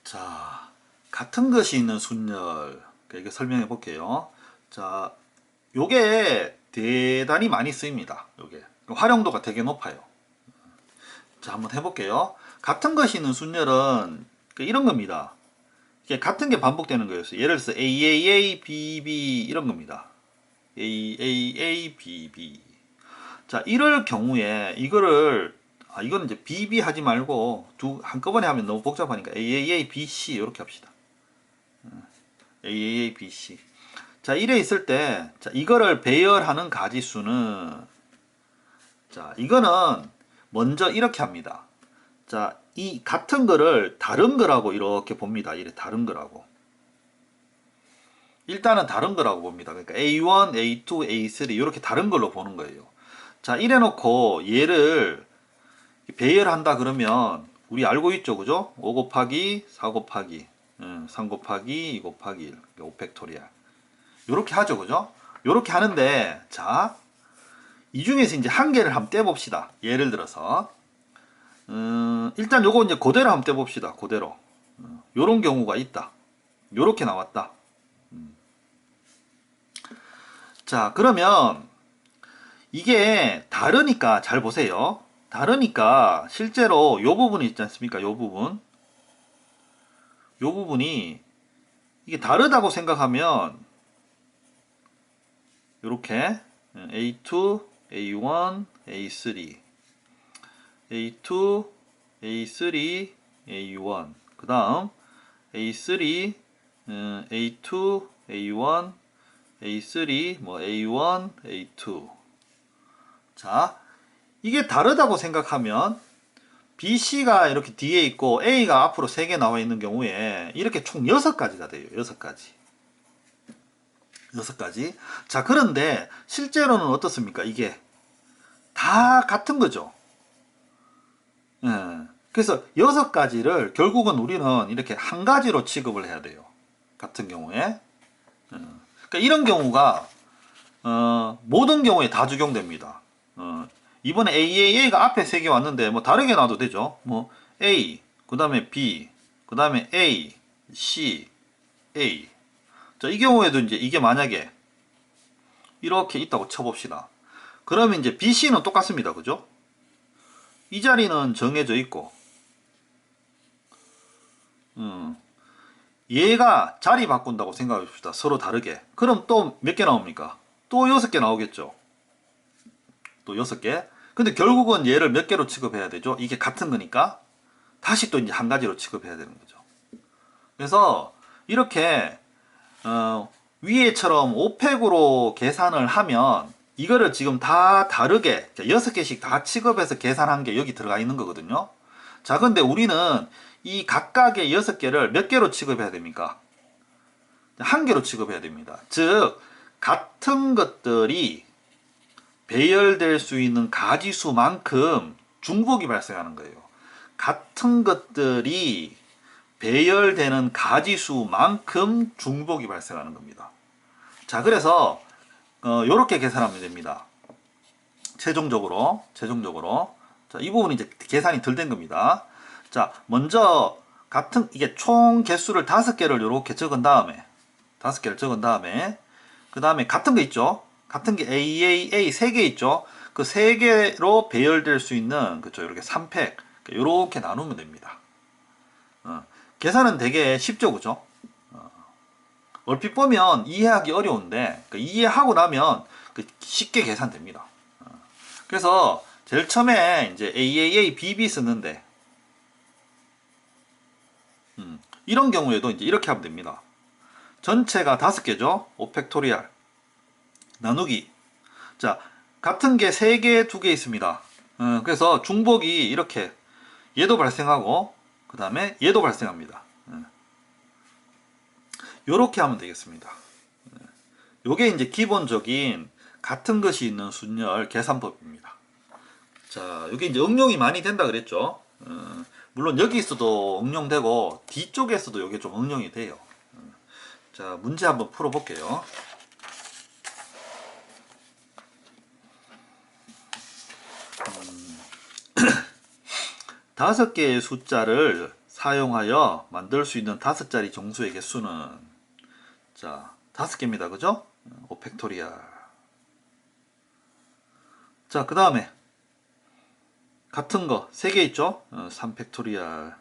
자, 같은 것이 있는 순열. 이렇게 설명해 볼게요. 자, 요게 대단히 많이 쓰입니다. 요게. 활용도가 되게 높아요. 자, 한번 해볼게요. 같은 것이 있는 순열은 이런 겁니다. 이게 같은 게 반복되는 거였어요. 예를 들어서 AAA, BB 이런 겁니다. AAA, BB. 자, 이럴 경우에 이거는 이제 BB 하지 말고 한꺼번에 하면 너무 복잡하니까 AAA, BC 이렇게 합시다. AAA, BC. 자, 이래 있을 때, 자, 이거를 배열하는 가지수는, 자, 이거는 먼저 이렇게 합니다. 자, 이 같은 거를 다른 거라고 이렇게 봅니다. 이래 다른 거라고. 일단은 다른 거라고 봅니다. 그러니까 A1, A2, A3 이렇게 다른 걸로 보는 거예요. 자, 이래 놓고 얘를 배열한다 그러면 우리 알고 있죠, 그죠? 5 곱하기 4 곱하기 3 곱하기 2 곱하기 1 5팩토리얼 요렇게 하죠, 그죠? 요렇게 하는데, 자, 이 중에서 이제 한 개를 한번 떼봅시다. 예를 들어서 일단 요거 이제 그대로 한번 떼봅시다. 그대로 요런 경우가 있다. 요렇게 나왔다. 자, 그러면 이게 다르니까 잘 보세요. 다르니까 실제로 요 부분이 있지 않습니까? 요 부분. 요 부분이 이게 다르다고 생각하면 요렇게 A2, A1, A3, A2, A3, A1, 그 다음 A3, A2, A1, A3, 뭐 A1, A2. 자, 이게 다르다고 생각하면 BC가 이렇게 뒤에 있고 A가 앞으로 3개 나와 있는 경우에 이렇게 총 6가지가 돼요. 6가지. 6가지. 자, 그런데 실제로는 어떻습니까? 이게 다 같은 거죠. 예. 그래서 6가지를 결국은 우리는 이렇게 한 가지로 취급을 해야 돼요. 같은 경우에. 그러니까 이런 경우가 모든 경우에 다 적용됩니다. 이번에 AAA가 앞에 3개 왔는데 뭐 다르게 놔도 되죠. 뭐 A, 그 다음에 B, 그 다음에 A, C, A. 자, 이 경우에도 이제 이게 만약에 이렇게 있다고 쳐봅시다. 그러면 이제 BC는 똑같습니다. 그죠? 이 자리는 정해져 있고, 얘가 자리 바꾼다고 생각해 봅시다. 서로 다르게. 그럼 또 몇 개 나옵니까? 또 6개 나오겠죠. 또 6개. 근데 결국은 얘를 몇 개로 취급해야 되죠? 이게 같은 거니까. 다시 또 이제 한 가지로 취급해야 되는 거죠. 그래서 이렇게 위에처럼 5팩으로 계산을 하면 이거를 지금 다 다르게 6개씩 다 취급해서 계산한 게 여기 들어가 있는 거거든요. 자, 근데 우리는 이 각각의 6개를 몇 개로 취급해야 됩니까? 한 개로 취급해야 됩니다. 즉, 같은 것들이 배열될 수 있는 가지수만큼 중복이 발생하는 거예요. 같은 것들이 배열되는 가지수만큼 중복이 발생하는 겁니다. 자, 그래서 요렇게 계산하면 됩니다. 최종적으로 자, 이 부분이 이제 계산이 덜 된 겁니다. 자, 먼저 이게 총 개수를 5개를 요렇게 적은 다음에 5개를 적은 다음에 그 다음에 같은 거 있죠? 같은 게 AAA 3개 있죠? 그 3개로 배열될 수 있는 그쵸? 이렇게 3팩 이렇게 나누면 됩니다. 계산은 되게 쉽죠, 그죠? 얼핏 보면 이해하기 어려운데 이해하고 나면 쉽게 계산됩니다. 그래서 제일 처음에 이제 AAA, BB 쓰는데 이런 경우에도 이제 이렇게 하면 됩니다. 전체가 5개죠. 5팩토리얼 나누기. 자, 같은 게 3개, 2개 있습니다. 그래서 중복이 이렇게 얘도 발생하고 그 다음에 얘도 발생합니다. 요렇게 하면 되겠습니다. 요게 이제 기본적인 같은 것이 있는 순열 계산법입니다. 자, 요게 이제 응용이 많이 된다 그랬죠. 물론 여기서도 응용되고 뒤쪽에서도 요게 좀 응용이 돼요. 자, 문제 한번 풀어볼게요. 5개의 숫자를 사용하여 만들 수 있는 5자리 정수의 개수는 자 5개입니다. 그죠? 5팩토리얼. 자, 그 다음에 같은 거 3개 있죠? 3팩토리얼.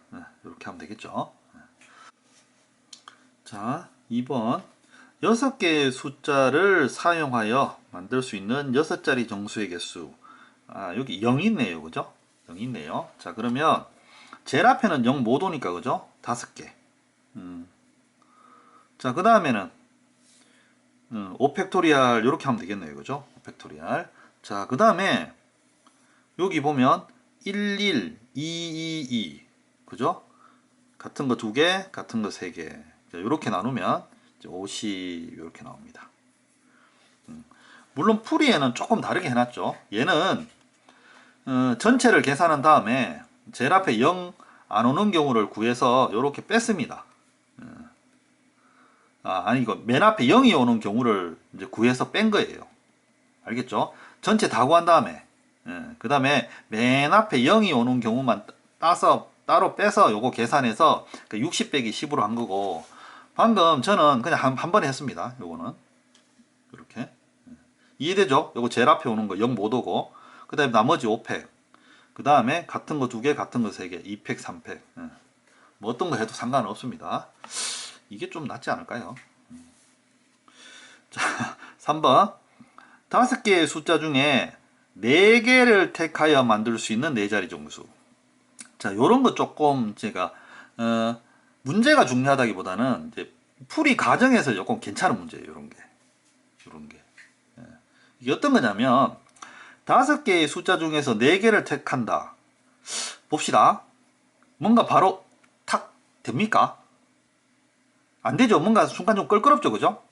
이렇게 하면 되겠죠? 자, 2번 6개의 숫자를 사용하여 만들 수 있는 6자리 정수의 개수. 여기 0이 있네요. 그죠? 0이 있네요. 자, 그러면 제일 앞에는 0 못 오니까 그죠? 5개. 자, 그 다음에는 5팩토리얼 이렇게 하면 되겠네요. 그죠? 5팩토리얼. 자, 그 다음에 여기 보면 11, 222 그죠? 같은 거 2개, 같은 거 3개. 이렇게 나누면 50 이렇게 나옵니다. 물론 풀이에는 조금 다르게 해놨죠. 얘는 전체를 계산한 다음에 제일 앞에 0 안 오는 경우를 구해서 이렇게 뺐습니다. 아니 이거 맨 앞에 0이 오는 경우를 이제 구해서 뺀 거예요. 알겠죠? 전체 다 구한 다음에 그 다음에 맨 앞에 0이 오는 경우만 따로 빼서 요거 계산해서 60 빼기 10으로 한 거고, 방금 저는 그냥 한 번에 했습니다. 요거는 이렇게 이해되죠? 요거 제일 앞에 오는 거 0 못 오고, 그 다음에 나머지 5팩, 그 다음에 같은 거 2개, 같은 거 3개, 2팩, 3팩. 뭐 어떤 거 해도 상관은 없습니다. 이게 좀 낫지 않을까요? 자, 3번 5개의 숫자 중에 4개를 택하여 만들 수 있는 4자리 정수. 자, 요런 거 조금 제가 문제가 중요하다기보다는 이제 풀이 과정에서 조금 괜찮은 문제예요. 요런 게. 이게 어떤 거냐면 5개의 숫자 중에서 4개를 택한다. 봅시다. 뭔가 바로 탁 됩니까? 안 되죠. 뭔가 순간 좀 껄끄럽죠. 그죠?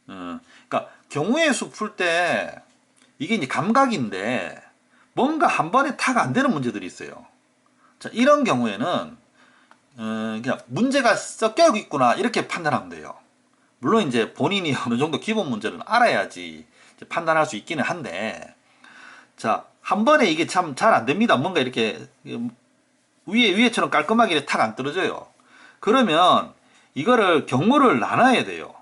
그러니까 경우의 수 풀 때 이게 이제 감각인데 뭔가 한 번에 탁 안 되는 문제들이 있어요. 자, 이런 경우에는 그냥 문제가 섞여 있구나 이렇게 판단하면 돼요. 물론 이제 본인이 어느 정도 기본 문제는 알아야지 판단할 수 있기는 한데, 자, 한 번에 이게 참 잘 안 됩니다. 뭔가 이렇게 위에처럼 깔끔하게 탁 안 떨어져요. 그러면 이거를 경우를 나눠야 돼요.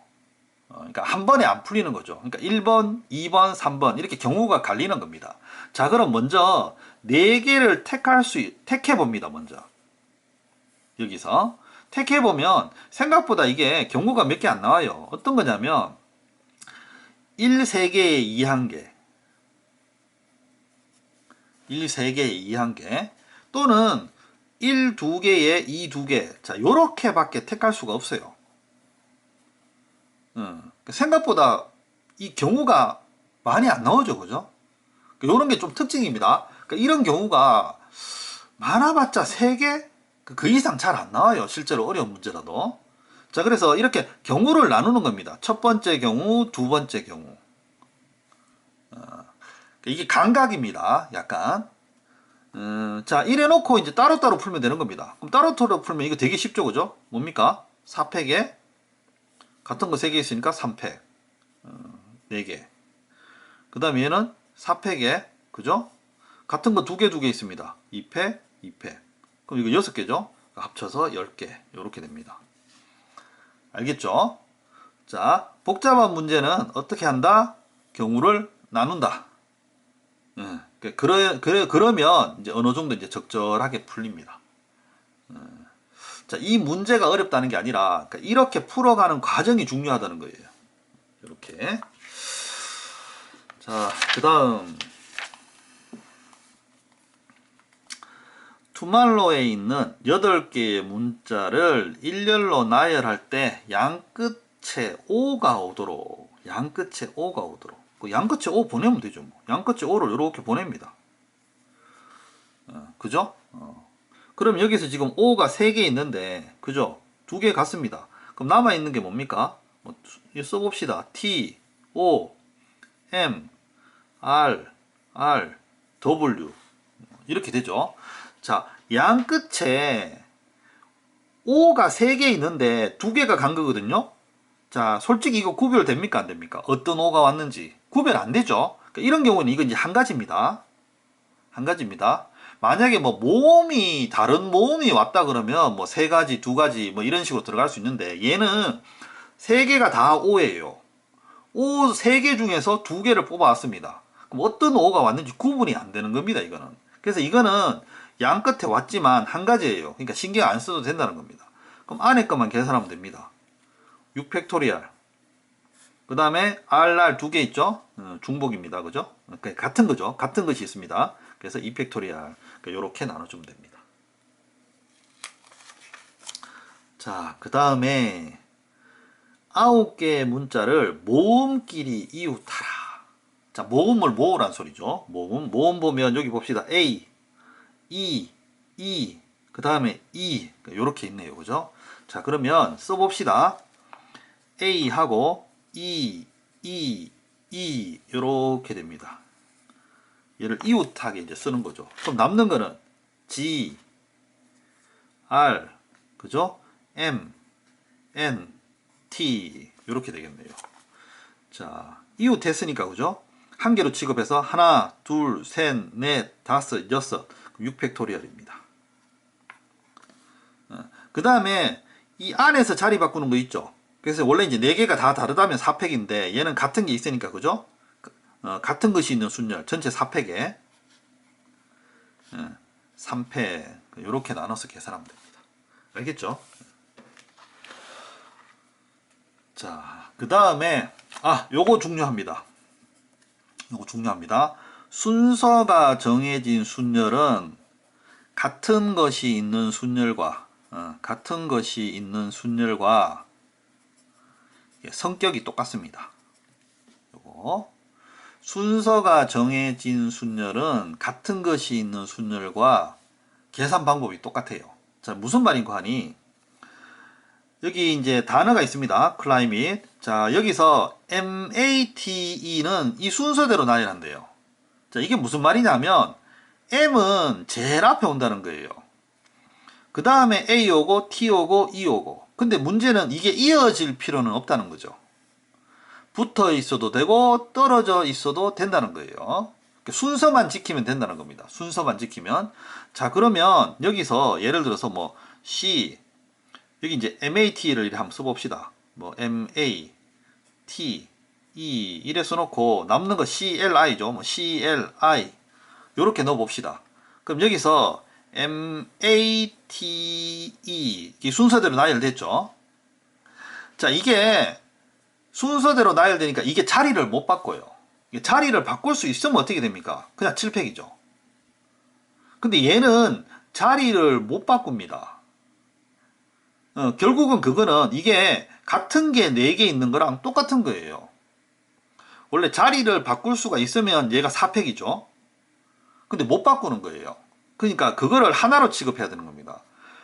그러니까 한 번에 안 풀리는 거죠. 그러니까 1번, 2번, 3번 이렇게 경우가 갈리는 겁니다. 자, 그럼 먼저 4개를 택해 봅니다. 먼저 여기서 택해 보면 생각보다 이게 경우가 몇 개 안 나와요. 어떤 거냐면 1, 3개에 2, 1개, 1, 3개에 2, 1개, 또는 1, 2개에 2, 2개. 자, 요렇게밖에 택할 수가 없어요. 생각보다 이 경우가 많이 안 나오죠. 그죠? 요런 게 좀 특징입니다. 그러니까 이런 경우가 많아봤자 3개? 그 이상 잘 안 나와요. 실제로 어려운 문제라도. 자, 그래서 이렇게 경우를 나누는 겁니다. 첫 번째 경우, 두 번째 경우. 이게 감각입니다. 약간. 자, 이래놓고 이제 따로따로 풀면 되는 겁니다. 그럼 따로따로 풀면 이거 되게 쉽죠. 그죠? 뭡니까? 4팩에 같은 거 3개 있으니까 3팩. 4개. 그 다음에 얘는 4팩에, 그죠? 같은 거 2개 있습니다. 2팩, 2팩. 그럼 이거 6개죠? 합쳐서 10개. 이렇게 됩니다. 알겠죠? 자, 복잡한 문제는 어떻게 한다? 경우를 나눈다. 그러면 이제 어느 정도 이제 적절하게 풀립니다. 자, 이 문제가 어렵다는 게 아니라 그러니까 이렇게 풀어가는 과정이 중요하다는 거예요. 이렇게. 자, 그 다음 투말로에 있는 8개의 문자를 일렬로 나열할 때 양끝에 O가 오도록 그 양끝에 O 보내면 되죠. 뭐. 양끝에 O를 이렇게 보냅니다. 그죠? 그럼 여기서 지금 O가 3개 있는데, 그죠? 2개 같습니다. 그럼 남아있는 게 뭡니까? 뭐, 써봅시다. T, O, M, R, W. 이렇게 되죠. 자, 양 끝에 O가 3개 있는데 2개가 간 거거든요. 자, 솔직히 이거 구별 됩니까? 안 됩니까? 어떤 O가 왔는지. 구별 안 되죠. 그러니까 이런 경우는 이건 이제 한 가지입니다. 만약에 뭐 모음이 다른 모음이 왔다 그러면 뭐 세 가지, 두 가지 뭐 이런 식으로 들어갈 수 있는데 얘는 세 개가 다 오예요. 오 세 개 중에서 두 개를 뽑아왔습니다. 그럼 어떤 오가 왔는지 구분이 안 되는 겁니다. 이거는. 그래서 이거는 양 끝에 왔지만 한 가지예요. 그러니까 신경 안 써도 된다는 겁니다. 그럼 안에 것만 계산하면 됩니다. 6팩토리얼. 그 다음에 RR 두 개 있죠? 중복입니다. 그죠? 같은 거죠. 같은 것이 있습니다. 그래서 2팩토리얼. 이렇게 나눠주면 됩니다. 자, 그 다음에 9개의 문자를 모음끼리 이웃하라. 자, 모음을 모으란 소리죠. 모음 보면 여기 봅시다. A, E, 그 다음에 E. 이렇게 있네요. 그죠? 자, 그러면 써봅시다. A하고 E, 이렇게 됩니다. 얘를 이웃하게 이제 쓰는 거죠. 그럼 남는 거는 G, R, 그죠? M, N, T 이렇게 되겠네요. 자, 이웃했으니까 그죠? 한 개로 취급해서 하나, 둘, 셋, 넷, 다섯, 여섯, 6팩토리얼입니다. 그 다음에 이 안에서 자리 바꾸는 거 있죠? 그래서 원래 이제 4개가 다 다르다면 4팩인데 얘는 같은 게 있으니까 그죠? 같은 것이 있는 순열 전체 4팩에 3팩 이렇게 나눠서 계산하면 됩니다. 알겠죠? 자, 그 다음에 요거 중요합니다. 요거 중요합니다. 순서가 정해진 순열은 같은 것이 있는 순열과 성격이 똑같습니다. 요거 순서가 정해진 순열은 같은 것이 있는 순열과 계산 방법이 똑같아요. 자, 무슨 말인가 하니 여기 이제 단어가 있습니다. climate. 자, 여기서 MATE는 이 순서대로 나열한대요. 자, 이게 무슨 말이냐면 M은 제일 앞에 온다는 거예요. 그 다음에 A 오고 T 오고 E 오고. 근데 문제는 이게 이어질 필요는 없다는 거죠. 붙어 있어도 되고 떨어져 있어도 된다는 거예요. 순서만 지키면 된다는 겁니다. 순서만 지키면. 자, 그러면 여기서 예를 들어서 뭐 C 여기 이제 MAT를 한번 써봅시다. 뭐 MAT E 이래 써놓고 남는 거 CLI죠. 뭐 CLI 요렇게 넣어봅시다. 그럼 여기서 MATE 이 순서대로 나열됐죠. 자, 이게 순서대로 나열되니까 이게 자리를 못 바꿔요. 자리를 바꿀 수 있으면 어떻게 됩니까? 그냥 7팩이죠. 근데 얘는 자리를 못 바꿉니다. 결국은 그거는 이게 같은 게 4개 있는 거랑 똑같은 거예요. 원래 자리를 바꿀 수가 있으면 얘가 4팩이죠. 근데 못 바꾸는 거예요. 그러니까 그거를 하나로 취급해야 되는 겁니다.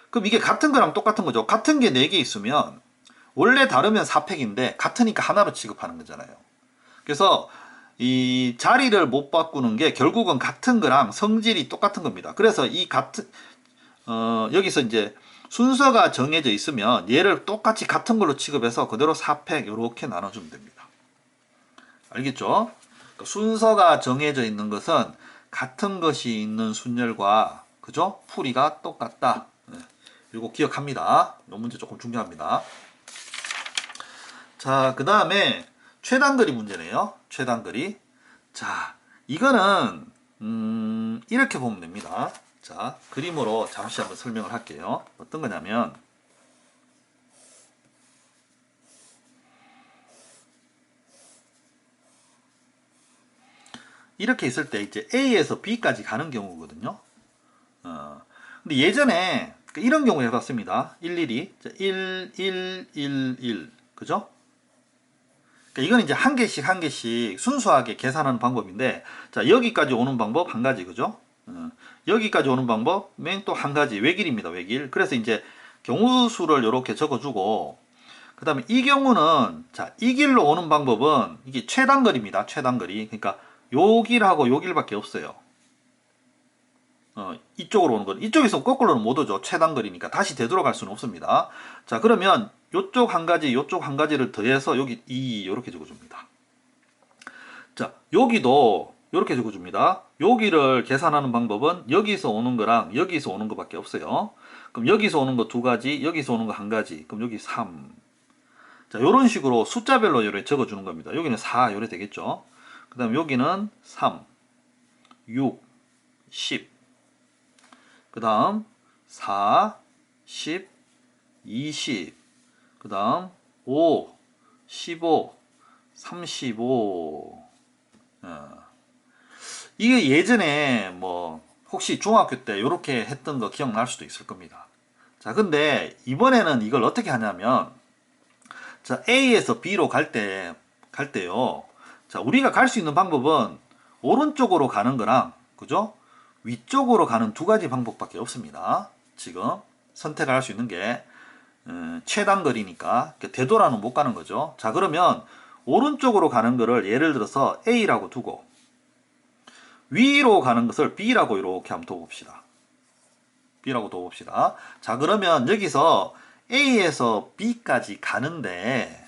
그럼 이게 같은 거랑 똑같은 거죠. 같은 게 4개 있으면 원래 다르면 4팩인데 같으니까 하나로 취급하는 거잖아요. 그래서 이 자리를 못 바꾸는 게 결국은 같은 거랑 성질이 똑같은 겁니다. 그래서 이 같은 여기서 이제 순서가 정해져 있으면 얘를 똑같이 같은 걸로 취급해서 그대로 4팩 이렇게 나눠주면 됩니다. 알겠죠? 그러니까 순서가 정해져 있는 것은 같은 것이 있는 순열과 그죠? 풀이가 똑같다. 이거 기억합니다. 이 문제 조금 중요합니다. 자, 그 다음에 최단거리 문제네요. 최단거리. 자, 이거는 이렇게 보면 됩니다. 자, 그림으로 잠시 한번 설명을 할게요. 어떤 거냐면 이렇게 있을 때 이제 A에서 B까지 가는 경우거든요. 근데 예전에 이런 경우 해봤습니다. 일일이 1, 1, 1, 1 그죠? 그러니까 이건 이제 한 개씩 순수하게 계산하는 방법인데 자, 여기까지 오는 방법 한 가지 그죠? 여기까지 오는 방법은 또 한 가지 외길입니다. 외길. 그래서 이제 경우 수를 이렇게 적어주고 그 다음에 이 경우는 자, 이 길로 오는 방법은 이게 최단거리입니다. 최단거리. 그러니까 요 길하고 요 길밖에 없어요. 이쪽으로 오는 건 이쪽에서 거꾸로는 못 오죠. 최단거리니까 다시 되돌아갈 수는 없습니다. 자, 그러면 요쪽 한 가지 요쪽 한 가지를 더해서 여기 2 이렇게 적어줍니다. 자, 여기도 이렇게 적어줍니다. 여기를 계산하는 방법은 여기서 오는 거랑 여기서 오는 거밖에 없어요. 그럼 여기서 오는 거 두 가지, 여기서 오는 거 한 가지. 그럼 여기 3. 자, 요런 식으로 숫자별로 요래 적어주는 겁니다. 여기는 4 요래 되겠죠. 그 다음 여기는 3, 6, 10. 그 다음 4, 10, 20. 그 다음 5, 15, 35. 이게 예전에 뭐 혹시 중학교 때 이렇게 했던 거 기억날 수도 있을 겁니다. 자, 근데 이번에는 이걸 어떻게 하냐면, 자, A에서 B로 갈 때요. 자, 우리가 갈 수 있는 방법은 오른쪽으로 가는 거랑, 그죠? 위쪽으로 가는 두 가지 방법밖에 없습니다. 지금 선택을 할 수 있는 게 최단거리니까 되돌아는 못 가는 거죠. 자, 그러면 오른쪽으로 가는 거를 예를 들어서 A라고 두고 위로 가는 것을 B라고 이렇게 한번 둬봅시다. B라고 둬봅시다. 자, 그러면 여기서 A에서 B까지 가는데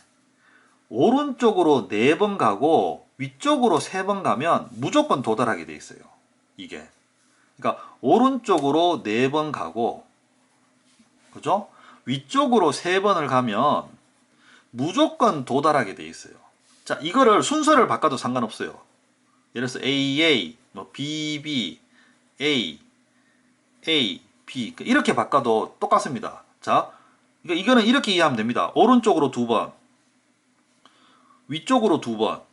오른쪽으로 4번 가고 위쪽으로 3번 가면 무조건 도달하게 돼 있어요. 이게. 그러니까 오른쪽으로 4번 가고, 그죠? 위쪽으로 3번을 가면 무조건 도달하게 돼 있어요. 자, 이거를 순서를 바꿔도 상관없어요. 예를 들어서 AA, 뭐 BB, A, A, B 이렇게 바꿔도 똑같습니다. 자, 이거는 이렇게 이해하면 됩니다. 오른쪽으로 2번, 위쪽으로 2번,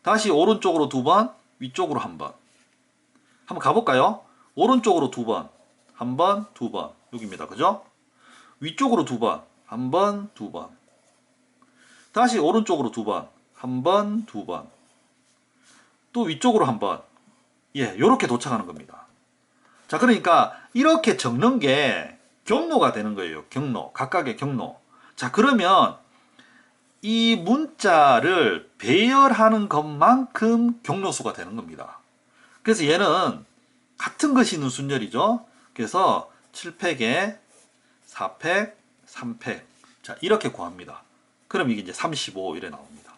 다시 오른쪽으로 2번, 위쪽으로 1번. 한번 가볼까요? 오른쪽으로 2번, 1번, 2번. 여기입니다. 그죠? 위쪽으로 2번, 1번, 2번. 다시 오른쪽으로 2번, 1번, 2번. 또 위쪽으로 1번. 예, 요렇게 도착하는 겁니다. 자, 그러니까 이렇게 적는 게 경로가 되는 거예요. 경로. 각각의 경로. 자, 그러면 이 문자를 배열하는 것만큼 경로수가 되는 겁니다. 그래서 얘는 같은 것이 있는 순열이죠. 그래서 7팩에 4팩, 3팩. 자, 이렇게 구합니다. 그럼 이게 이제 35 이래 나옵니다.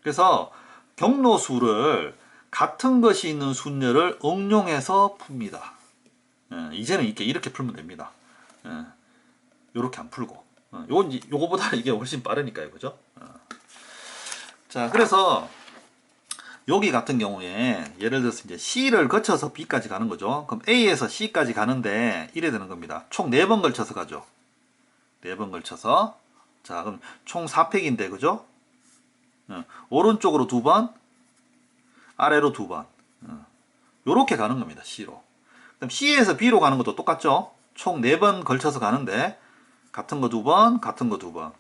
그래서 경로수를 같은 것이 있는 순열을 응용해서 풉니다. 이제는 이렇게 풀면 됩니다. 요렇게 안 풀고. 요거보다 이게 훨씬 빠르니까요. 그죠? 자, 그래서 여기 같은 경우에 예를 들어서 이제 C를 거쳐서 B까지 가는 거죠. 그럼 A에서 C까지 가는데 이래 되는 겁니다. 총 4번 걸쳐서 가죠. 4번 걸쳐서. 자, 그럼 총 4팩인데, 그죠? 오른쪽으로 2번, 아래로 2번. 요렇게 가는 겁니다. C로. 그럼 C에서 B로 가는 것도 똑같죠? 총 4번 걸쳐서 가는데 같은 거 2번, 같은 거 2번.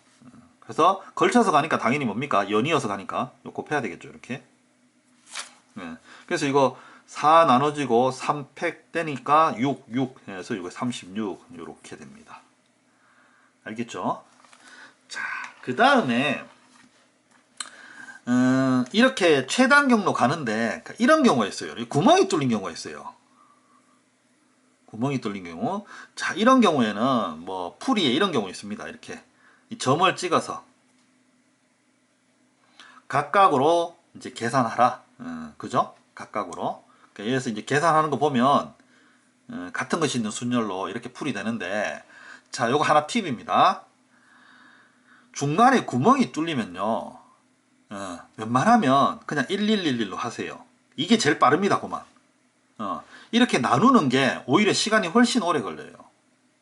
그래서 걸쳐서 가니까 당연히 뭡니까? 연이어서 가니까 요 곱해야 되겠죠. 이렇게. 그래서 이거 4 나눠지고 3팩 떼니까 6 해서 이거 36 이렇게 됩니다. 알겠죠? 자, 그 다음에 이렇게 최단 경로 가는데 이런 경우가 있어요. 구멍이 뚫린 경우가 있어요. 구멍이 뚫린 경우. 자, 이런 경우에는 뭐 풀이에 이런 경우 있습니다. 이렇게 이 점을 찍어서 각각으로 이제 계산하라. 그죠? 각각으로. 그러니까 여기서 이제 계산하는 거 보면 같은 것이 있는 순열로 이렇게 풀이 되는데, 자, 요거 하나 팁입니다. 중간에 구멍이 뚫리면요, 웬만하면 그냥 1111로 하세요. 이게 제일 빠릅니다, 그만. 이렇게 나누는 게 오히려 시간이 훨씬 오래 걸려요.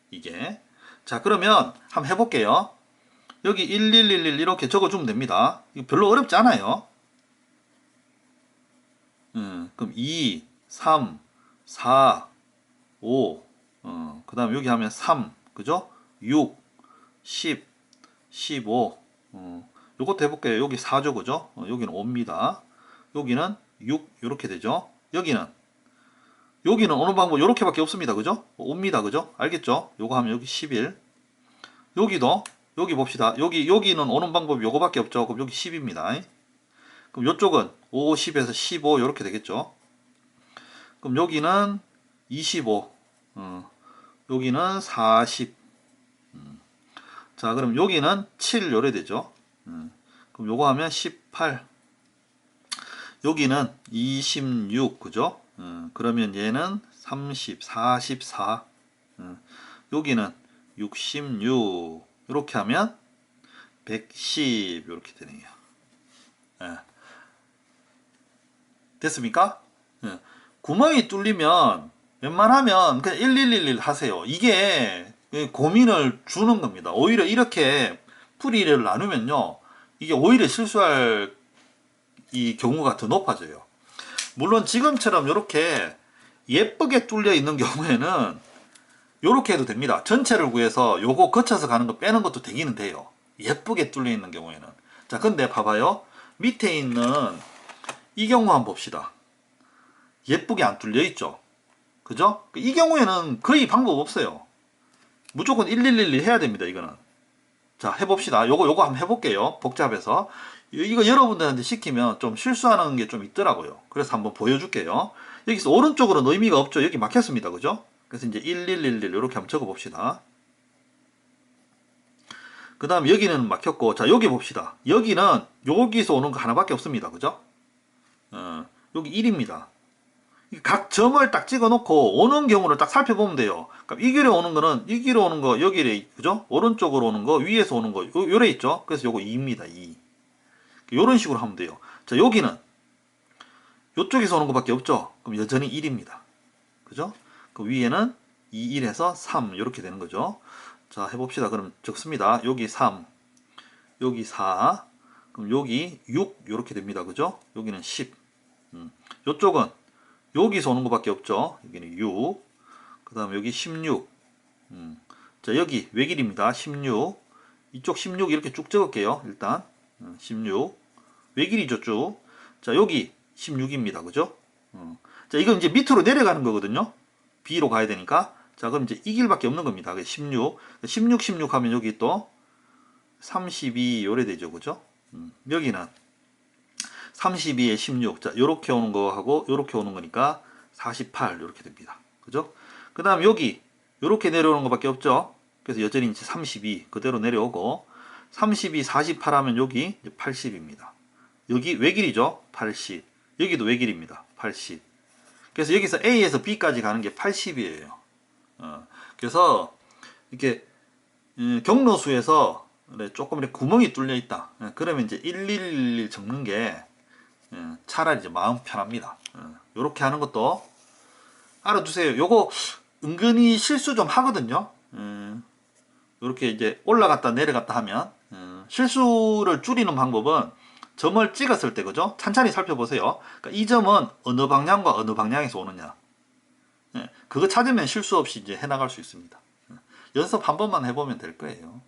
이게. 자, 그러면 한번 해볼게요. 여기 1111 이렇게 적어주면 됩니다. 이거 별로 어렵지 않아요. 그럼 2, 3, 4, 5, 그 다음 여기 하면 3, 그죠? 6, 10, 15, 요것도 해볼게요. 여기 4죠, 그죠? 여기는 5입니다. 여기는 6, 이렇게 되죠? 여기는 오는 방법 요렇게밖에 없습니다. 그죠? 5입니다. 그죠? 알겠죠? 요거 하면 여기 11. 여기도 여기 봅시다. 여기는 오는 방법이 요거밖에 없죠. 그럼 여기 10입니다. 그럼 요쪽은 5, 10에서 15 요렇게 되겠죠. 그럼 여기는 25. 여기는 40. 자, 그럼 여기는 7 요래 되죠. 그럼 요거 하면 18. 여기는 26, 그죠? 그러면 얘는 30, 44. 여기는 66. 이렇게 하면 110 이렇게 되네요. 예. 됐습니까? 예. 구멍이 뚫리면 웬만하면 그냥 1111 하세요. 이게 고민을 주는 겁니다. 오히려 이렇게 풀이를 나누면요, 이게 오히려 실수할 이 경우가 더 높아져요. 물론 지금처럼 이렇게 예쁘게 뚫려 있는 경우에는 이렇게 해도 됩니다. 전체를 구해서 요거 거쳐서 가는 거 빼는 것도 되기는 돼요. 예쁘게 뚫려 있는 경우에는. 자, 근데 봐봐요. 밑에 있는 이 경우 한번 봅시다. 예쁘게 안 뚫려 있죠. 그죠? 이 경우에는 거의 방법 없어요. 무조건 1111 해야 됩니다. 이거는. 자, 해봅시다. 요거 한번 해볼게요. 복잡해서. 이거 여러분들한테 시키면 좀 실수하는 게 좀 있더라고요. 그래서 한번 보여줄게요. 여기서 오른쪽으로는 의미가 없죠. 여기 막혔습니다. 그죠? 그래서 이제 1111 이렇게 한번 적어봅시다. 그 다음 여기는 막혔고, 자, 여기 봅시다. 여기는 여기서 오는 거 하나밖에 없습니다. 그죠? 여기 1입니다. 각 점을 딱 찍어 놓고 오는 경우를 딱 살펴보면 돼요. 그러니까 이 길에 오는 거는 이 길에 오는 거 여기에, 그죠? 오른쪽으로 오는 거, 위에서 오는 거 요래 있죠? 그래서 요거 2입니다. 2. 요런 식으로 하면 돼요. 자, 여기는 요쪽에서 오는 것밖에 없죠? 그럼 여전히 1입니다. 그죠? 그 위에는 2, 1에서 3 이렇게 되는 거죠. 자, 해봅시다. 그럼 적습니다. 여기 3, 여기 4, 그럼 여기 6 이렇게 됩니다. 그죠? 여기는 10. 요쪽은 여기서 오는 것밖에 없죠. 여기는 6. 그 다음 여기 16. 자, 여기 외길입니다. 16. 이쪽 16 이렇게 쭉 적을게요. 일단 16. 외길이죠, 쭉. 자, 여기 16입니다. 그죠? 자, 이건 이제 밑으로 내려가는 거거든요. B로 가야 되니까. 자, 그럼 이제 이 길밖에 없는 겁니다. 16. 16, 16 하면 여기 또 32 요래 되죠. 그죠? 여기는 32에 16. 자, 요렇게 오는 거하고 요렇게 오는 거니까 48 요렇게 됩니다. 그죠? 그 다음 여기 요렇게 내려오는 것밖에 없죠. 그래서 여전히 이제 32 그대로 내려오고 32, 48 하면 여기 80입니다. 여기 외길이죠. 80. 여기도 외길입니다. 80. 그래서 여기서 A에서 B까지 가는 게 80이에요. 그래서 이렇게 경로수에서 조금 이렇게 구멍이 뚫려 있다. 그러면 이제 1111 적는 게 차라리 이제 마음 편합니다. 요렇게 하는 것도 알아두세요. 요거 은근히 실수 좀 하거든요. 요렇게 이제 올라갔다 내려갔다 하면 실수를 줄이는 방법은 점을 찍었을 때, 그죠? 찬찬히 살펴보세요. 그러니까 이 점은 어느 방향과 어느 방향에서 오느냐. 그거 찾으면 실수 없이 이제 해나갈 수 있습니다. 연습 한 번만 해보면 될 거예요.